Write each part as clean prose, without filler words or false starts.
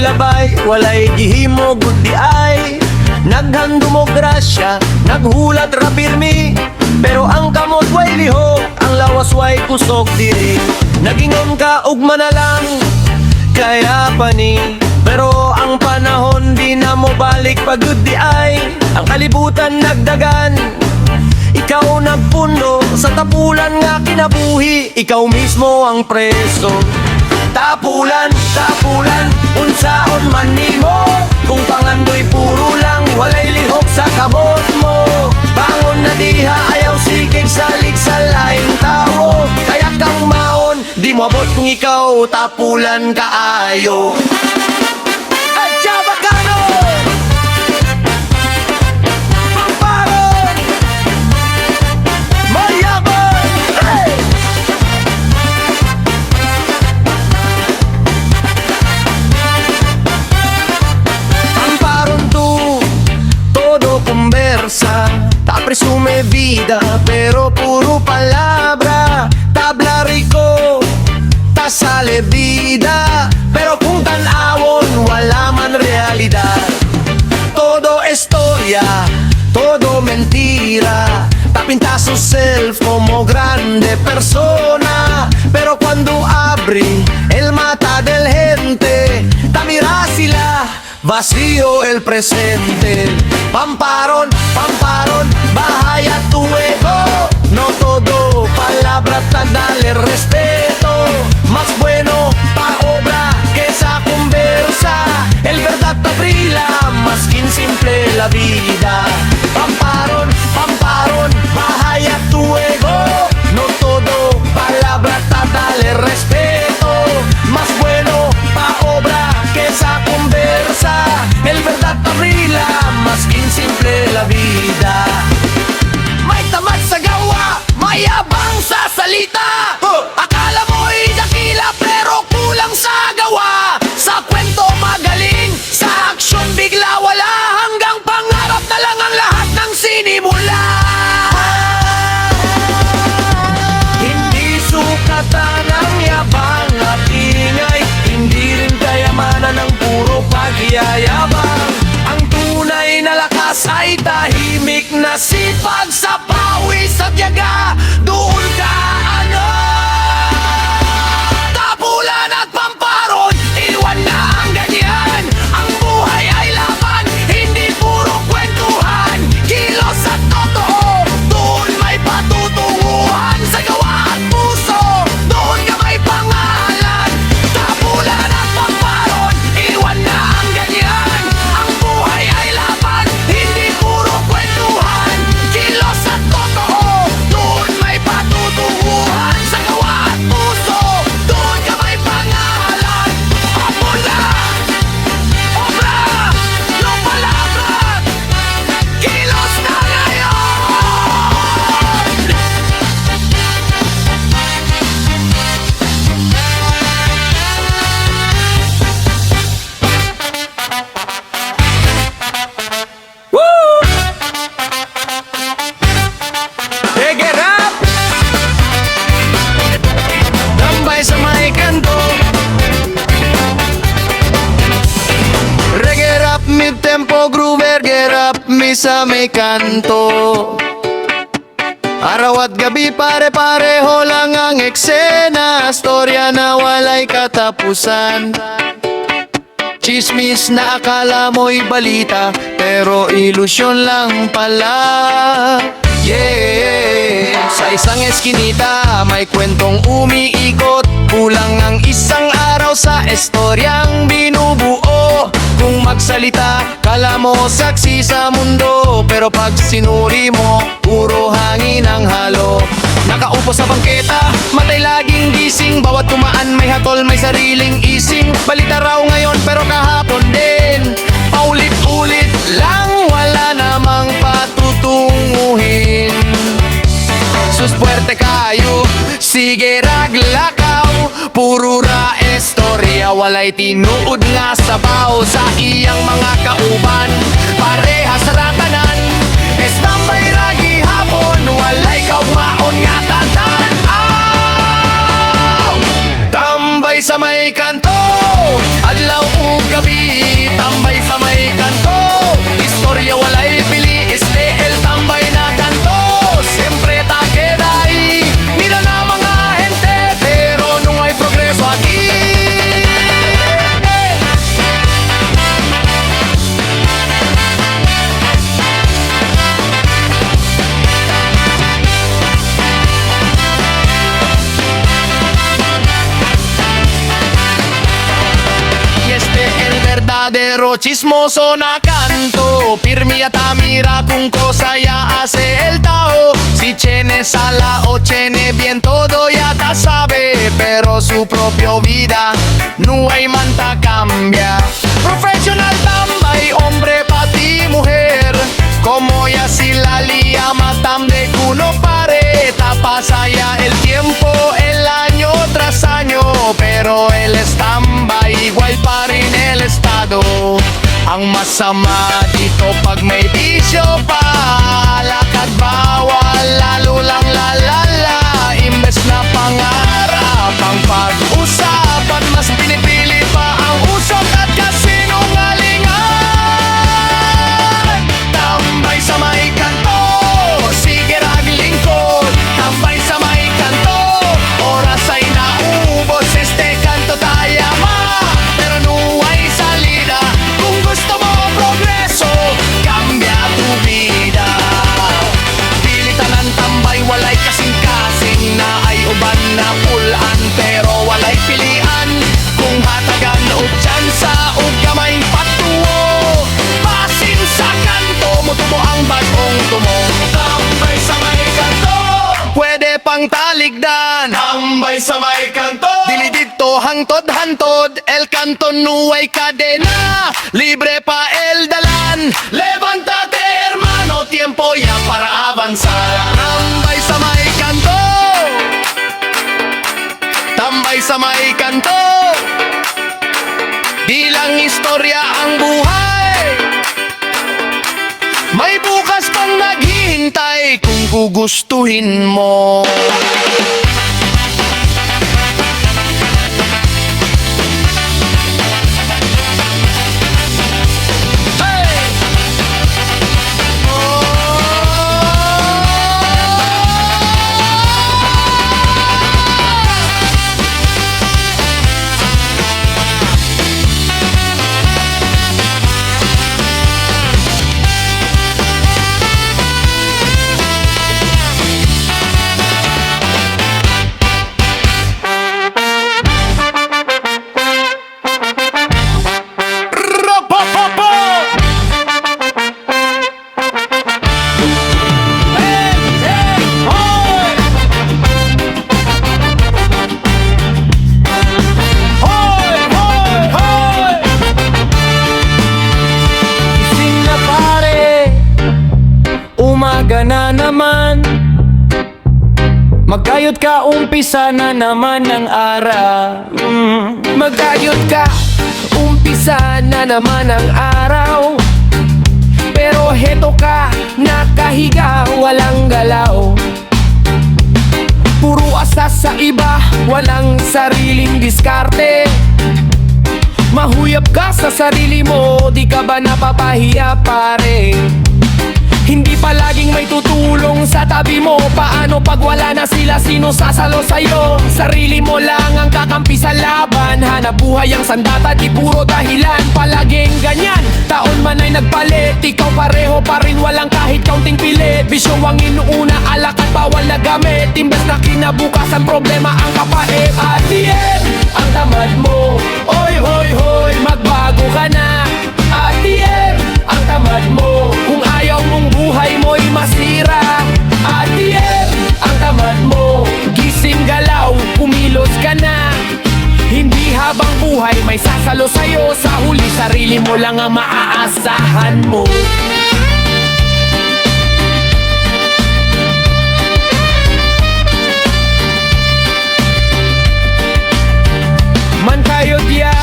labay, walay gihimo good di ay. Naghando mo grasya, naghulat ra pirmi, pero ang kamot way lihok, ang lawas way kusog diri. Nagingon ka ugma na lang, kaya pa ni, pero ang panahon di na mo balik pag good di ay. Ang kalibutan nagdagan, ikaw nagpundo sa tapulan nga kinabuhi, ikaw mismo ang preso. Tapulan, tapulan, unsaon man nimo, kung pangandoy puro lang, walay lihok sa kamot mo. Bangon na diha, ayaw sikig salig sa laing tao, kaya kang maon, di mo abot kung ikaw tapulan kaayo. Ay, Chabacano! Pamparon! Mayaman! Hey! Ta presume vida, pero puro palabra. Tabla rico, ta sale vida, pero kung tanawon, wala man realidad. Todo historia, todo mentira. Ta pinta su self como grande persona, pero cuando abri el mata del gente, ta mira sila, vacío el presente. Pamparon, pamparon, bahaya tu ego. No todo palabra te dale respeto. Más bueno pa obra que esa conversa. El verdad te brilla, más que simple la vida. Pamparon, pamparon, bahaya tu ego. No todo palabra te dale respeto. Más bueno pa obra que esa conversa. El verdad te brilla, más que simple la vida. May tamad sa gawa, mayabang sa salita. Akala mo'y dakila pero kulang sa gawa. Sa kwento magaling, sa aksyon bigla wala. Hanggang pangarap na lang ang lahat ng sinimula. Hindi sukatan ang yabang at ingay, hindi rin kayamanan ng puro pagyayabang. Ang tunay na lakas ay tahimik na sipag sa pawis at yaga. Doon ka ano? Tapulan at pamparon, iwan na ang ganyan. Ang buhay ay laban, hindi puro kwentuhan. Kilos at totoo, doon may patutunguhan. Sa gawa at puso, doon ka may pangalan. Tapulan at pamparon, iwan na ang ganyan. Ang buhay ay laban, hindi puro kwentuhan. Kilos at totoo, doon may patutunguhan. Sa gawa at puso, doon ka may pangalan. Pamula, obra, yung palabra, kilos na ngayon. Woo! Take it up! Tambay sa may kanto. Reggae rap, mid-tempo groover, get up, mi sa may kanto. Araw at gabi pare-pareho lang ang eksena. Storya na walay katapusan. Chismis na akala mo'y balita, pero ilusyon lang pala. Yeah! Sa isang eskinita, may kwentong umiikot. Kulang ang isang araw sa istoryang binubuo. Kung magsalita, kala mo saksi sa mundo, pero pag sinuri mo, puro hangin ang halo. Nakaupo sa bangketa, matay laging gising. Bawat tumaan may hatol, may sariling ising. Balita raw ngayon pero kahapon din. Paulit-ulit lang, wala namang patutunguhin. Sus puerte kayo, sige raglakaw. Puro ra estorya, walay tinuod nga sabaw. Sa iyang mga kauban, parehas ratanan. Estambay ragi hapon, walay kaugmaon nga tambay sa may kanto, adlaw ug gabi verdadero chismoso na canto. Firme at mira kung cosa ya hace el Tao. Si tiene sala o tiene bien todo ya ta sabe, pero su propia vida no hay manta cambia. Professional tambay, hombre pati mujer, como ya si la lía matam de cuno pareta. Pasa ya el tiempo, el año tras año, pero el estamba igual pa rin el estado. Ang masama dito pag may bisyo pa, lakad bawal, lalo lang lalala. Imbes na pangarap ang pag-usapan, mas pinipili pa ang usok at kasinungalingan. Tambay sa may kanto, sige raglingkod. Tambay sa may kanto, oras ay naubos. Este kanto tayama, pero no hay salida. Kung gusto mo progreso, cambia tu vida. Pilitan ang tambay, walay kasing-kasing na ay uban na pulan, pero walay pilian. Kung hatagan o tsansa o gamay patuwo, pasin sa kanto mo tumo ang bagong tumong. Tambay sa may kanto, pwede pang taligdan. Tambay sa may kanto, dili dito hangtod-hantod. El kanto nuway kadena, libre pa el dalan. Levántate hermano, tiempo ya para avanzar. Tambay sa may kanto, tambay sa may kanto. Di lang istorya ang buhay, may bukas pang naghihintay kung gugustuhin mo. Na naman, magkayot ka, umpisa na naman ang araw. Magkayot ka, umpisa na naman ang araw. Pero heto ka, nakahiga, walang galaw. Puro asas sa iba, walang sariling diskarte. Mahuyap ka sa sarili mo, di ka ba napapahiya pare? Hindi palaging may tutulong sa tabi mo. Paano pag wala na sila, sino sasalo sa'yo? Sarili mo lang ang kakampi sa laban. Hanap buhay ang sandata, di puro dahilan. Palaging ganyan, taon man ay nagpalit. Ikaw pareho pa rin, walang kahit kaunting pilit. Bisyo ang inuuna, alak at bawal na gamit. Imbes na kinabukasan, problema ang kapait. At the end, ang tamad mo, oy hoy hoy, magbago ka na. At the end, ang tamad mo, kung ayaw mong buhay mo'y masira. At the end, ang tamad mo, gising galaw, kumilos ka na. Hindi habang buhay may sasalo sa'yo. Sa huli, sarili mo lang ang maaasahan mo. Man kayo dia,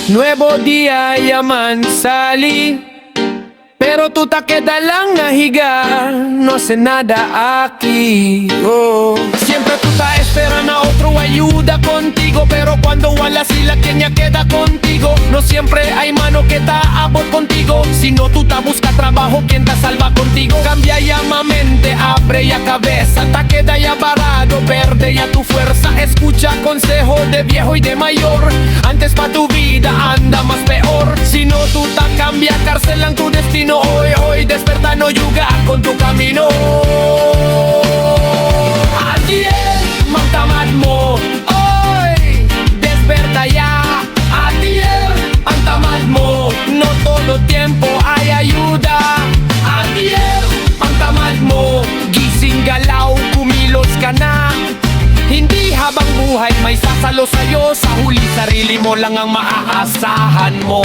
nuevo dia, yaman sali. Pero tú te quedas lang nahiga, no sé nada aquí. Siempre tú estás esperando a otro ayuda contigo, pero cuando wala sila quien ya queda contigo. No siempre hay mano que te abot contigo, sino tú te busca trabajo quien te salva contigo. Cambia ya mente, abre ya cabeza, te queda ya varado, perde ya tu fuerza. Escucha consejo de viejo y de mayor, antes pa' tu vida anda más peor. Si no tú te cambia, carcelan tu destino. Hoy, hoy desperta, no yuga con tu camino. Adiel, magtamad mo. Hoy, desperta ya. Adiel, ang tamad mo. sasalo sa'yo. Sa huli, sarili mo lang ang maaasahan mo.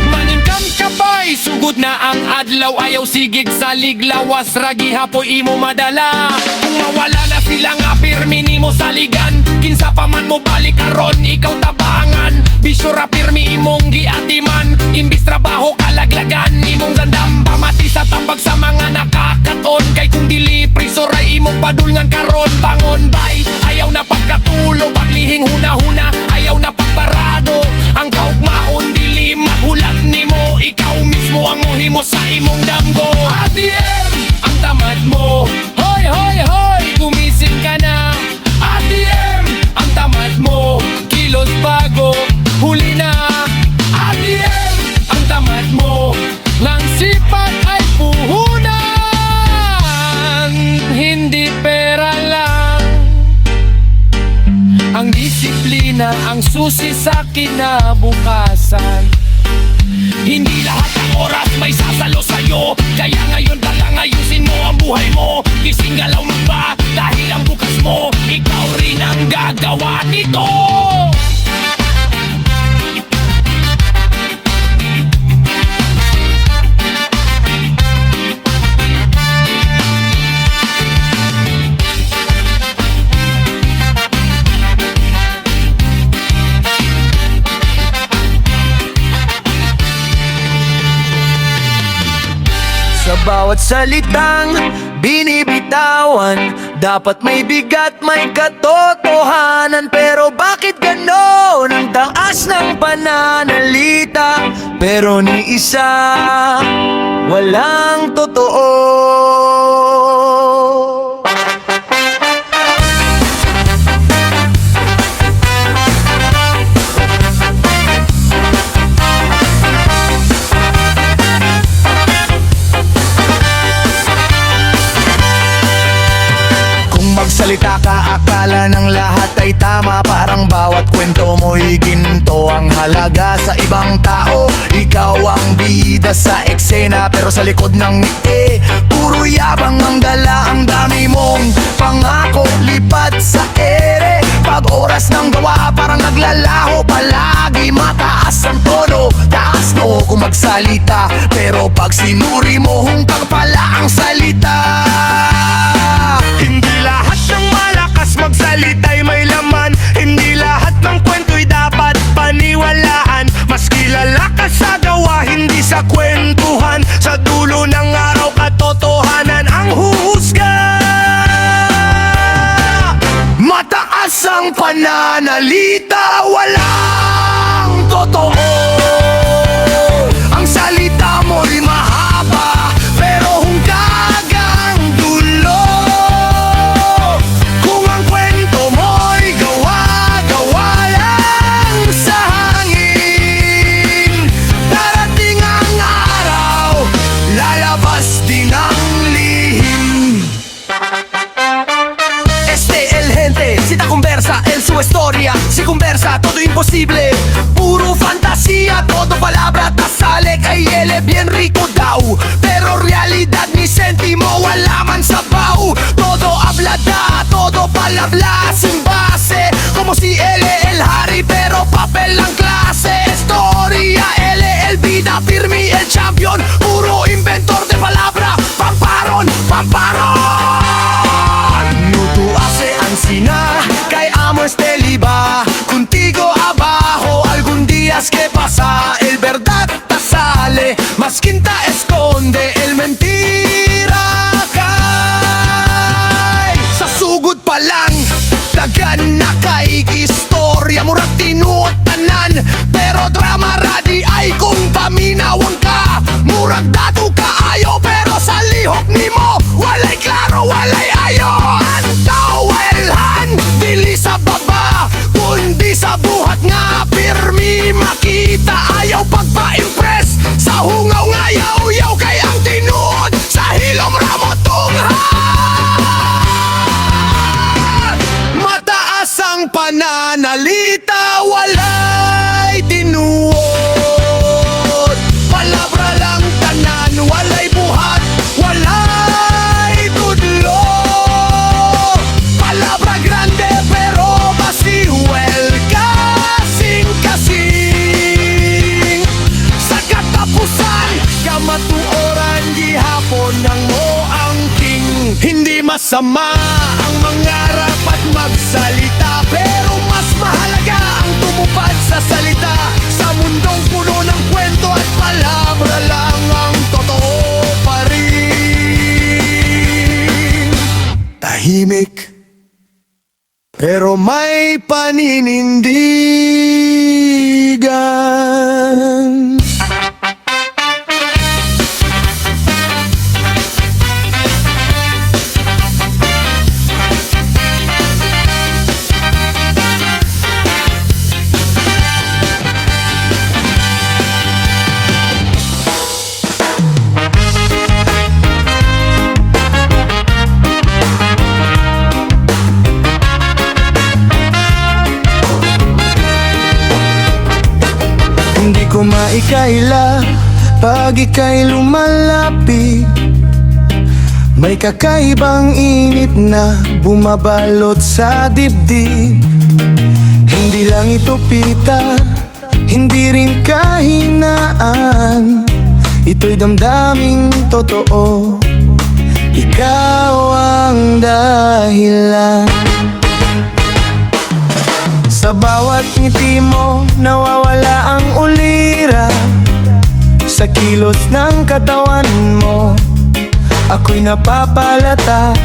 Maningkam ka ba'y sugod na ang adlaw. Ayaw sigig sa liglawas, ragi hapoy imo madala. Kung mawala na sila nga pirmi nimo saligan, kinsa pa man mo balik aron ikaw tabangan. Bisyura pirmi imong giatiman, imbis trabaho kalaglagan. Imong gandam pamati sa tambag sa mga nakakaton. Kay kung dili prisoray imong padulngan karon. Bangon bay, ayaw na pagkatulo, paglihing huna-huna, ayaw na pagparado. Ang kaugmaon dili mahulat nimo, ikaw mismo ang muhimo sa imong damgo. ATM, ang tamad mo. Hoy, hoy, hoy, gumising ka na. ATM, ang tamad mo. Kilos bago, huli na. ATM, ang tamad mo. Nang sipag ay puhunan, hindi pera lang. Ang disiplina ang susi sa kinabukasan. Hindi lahat ng oras may sasalo sa'yo, kaya ngayon ka lang ayusin mo ang buhay mo. Gising galaw mo ba? Dahil ang bukas mo, ikaw rin ang gagawa nito. Sa bawat salitang binibitawan, dapat may bigat, may katotohanan. Pero bakit ganon ang taas ng pananalita, pero ni isa walang totoo? Magsalita ka, akala ng lahat ay tama. Parang bawat kwento mo'y ginto ang halaga sa ibang tao. Ikaw ang bida sa eksena, pero sa likod ng ngiti puro yabang ang dala. Ang dami mong pangako, lipat sa ere. Pag oras ng gawa, parang naglalaho. Palagi mataas ang tono, taas mo kung magsalita, pero pag sinuri mo, hungkang pala ang salita. Hindi lahat ng malakas magsalita ay may laman. Hindi lahat ng kwento'y dapat paniwalaan. Mas kilala ka sa gawa, hindi sa kwentuhan. Sa dulo ng araw, katotohanan ang huhusga. Mataas ang pananalita, walang totoo. Ang salita mo'y mahaba, pero hungkag ang dulo. Kung ang kwento mo'y gawa-gawa lang sa hangin, darating ang araw, lalabas din ang lihim. El gente, si te conversa en su historia, si conversa todo imposible, puro fantasía, todo palabra te sale kay ele bien rico daw, pero realidad ni sentimo wala man sabaw. Todo hablada, todo palabla sin base, como si ele el hari pero papel ang klase. Historia, ele el vida, firme el champion, puro inventor de palabra, pamparon, pamparon. Nutu hace ansina, kay amo este liba, contigo abajo, algún día es que pasa, el verdad te sale, mas quinta esconde el mentira kay. Sa sugod pa lang, dagan na kay istorya, murag tinuot tanan, pero drama radi ay kung paminawang ka. Murag dato ka ayo, pero sa lihok nimo walay klaro, walay ayo. Antawelhan, dili sa baba, kundi sa buhat nga pirmi makita. Ayaw pagpa-impress sa hungaw nga yaw-yaw, kay ang tinuod sa hilom ramotunghan. Mataas ang pananalita, walay tinuod, palabra matuoran gihapon ng mo ang king. Hindi masama ang mangarap at magsalita, pero mas mahalaga ang tumupad sa salita. Sa mundong puno ng kwento at palabra lang ang totoo pa rin. Tahimik pero may paninindigan. Hindi ko maikaila pag ika'y lumalapit. May kakaibang init na bumabalot sa dibdib. Hindi lang ito pita, hindi rin kahinaan. Ito'y damdaming totoo, ikaw ang dahilan. Sa bawat ngiti mo, nawawala ang ulira. Sa kilos ng katawan mo, ako'y napapalata.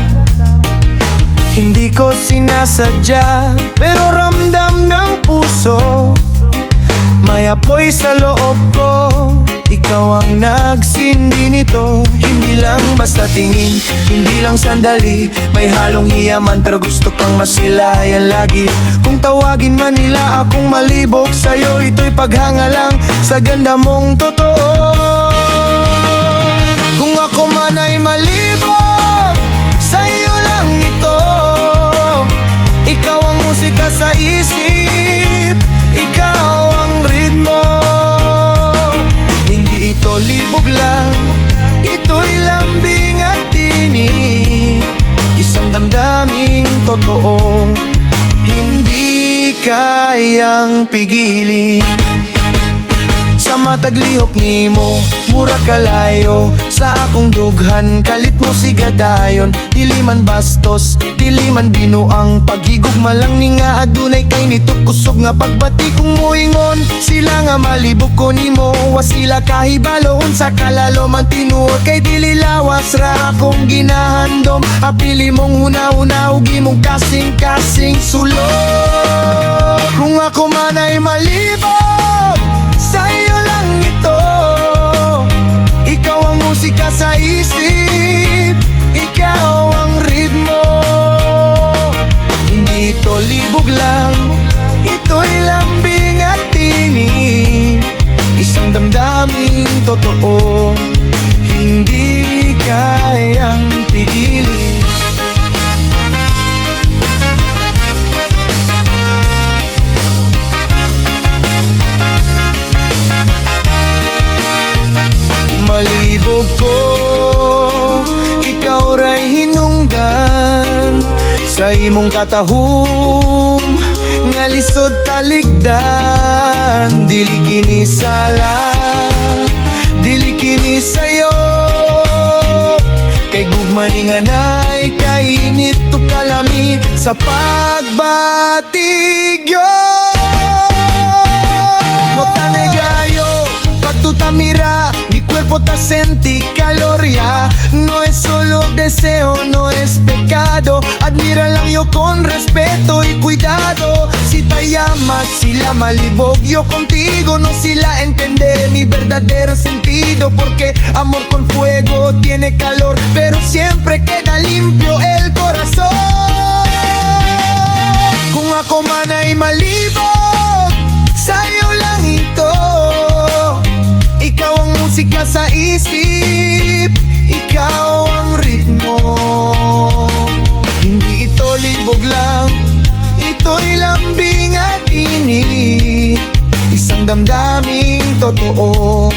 Hindi ko sinasadya, pero ramdam ng puso. May apoy sa loob ko, ikaw ang nagsindi nito. Hindi lang basta tingin, hindi lang sandali. May halong hiyaman pero gusto kang masilayan lagi. Kung tawagin man nila akong malibog sa'yo, ito'y paghanga lang sa ganda mong totoo. Kung ako man ay malibog, sa'yo lang ito. Ikaw ang musika sa isip, ikaw ang ritmo. Hindi ito libog lang, ito'y lambing at tinig. Isang damdaming totoo, hindi kayang pigilin. Sa mataglihok nimo, mura kalayo. Sa akong dughan, kalit mo sigadayon. Dili man bastos, dili man binuang. Paghigugma lang ni nga adunay kay nito kusog nga pagbati kong muingon. Sila nga malibog ko nimo, wa sila kahibaloon sa kalalo man tinuod. Kay dili lawas ra akong ginahandom. Apili mong huna-huna, hugi mong kasing-kasing sulod. Kung ako man ay malibog, sa'yo lang ito. Ikaw ang musika sa isip, ikaw ang ritmo. Hindi ito libog lang, ito'y lambing at tinig. Isang damdaming totoo, hindi kayang pigilin. Malibog ko, ikaw ray hinungdan. Sa imong katahum, nga lisod taligdan. Dili kini sala, dili kini sayo. Kay gugmani nga nay, kainit to kalami sa pagbatigyo. Motanay gayo, pagtutamira, mi cuerpo ta sentí caloría. No es solo deseo, no es pecado. Admira lang yo con respeto y cuidado. Si te llamas, sila malibog yo contigo. No sila entender mi verdadero sentido. Porque amor con fuego tiene calor, pero siempre queda limpio el corazón. Kung ako man ay malibog, sa'yo lang ito. Ikaw ang musika sa isip, ikaw ang ritmo. Hindi ito libog lang, ito'y lambing at init. Isang damdaming totoo,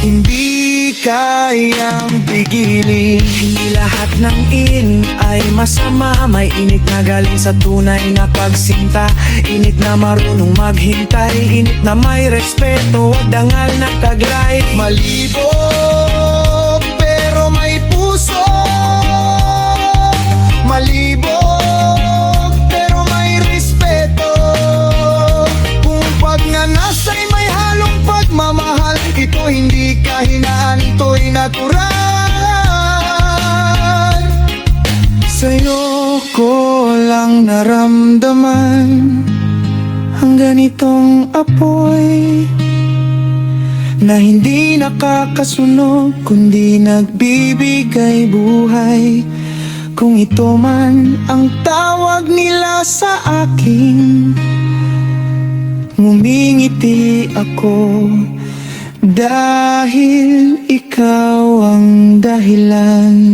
hindi kayang pigilin. Hindi lahat ng init ay masama. May init na galing sa tunay na pagsinta. Init na marunong maghintay, init na may respeto, wag dangal na taglay. Malibog, Di kahinaan, ito'y natural. Sa'yo ko lang naramdaman ang ganitong apoy na hindi nakakasunog kundi nagbibigay buhay. Kung ito man ang tawag nila sa akin, ngumingiti ako dahil ikaw ang dahilan.